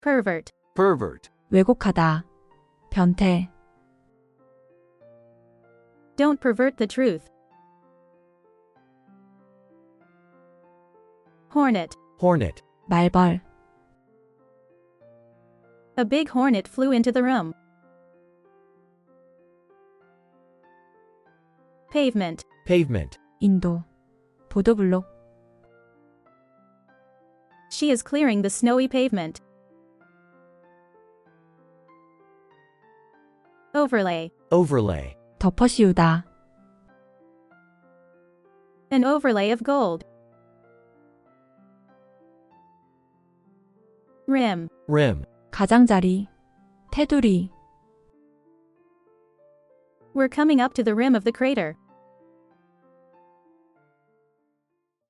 pervert, pervert, 왜곡하다, 변태, don't pervert the truth. Hornet, hornet, 말벌, a big hornet flew into the room. Pavement, pavement, 인도, 보도블록, she is clearing the snowy pavement. Overlay, overlay, 덮어씌우다, an overlay of gold. Rim, rim, 가장자리, 테두리, we're coming up to the rim of the crater.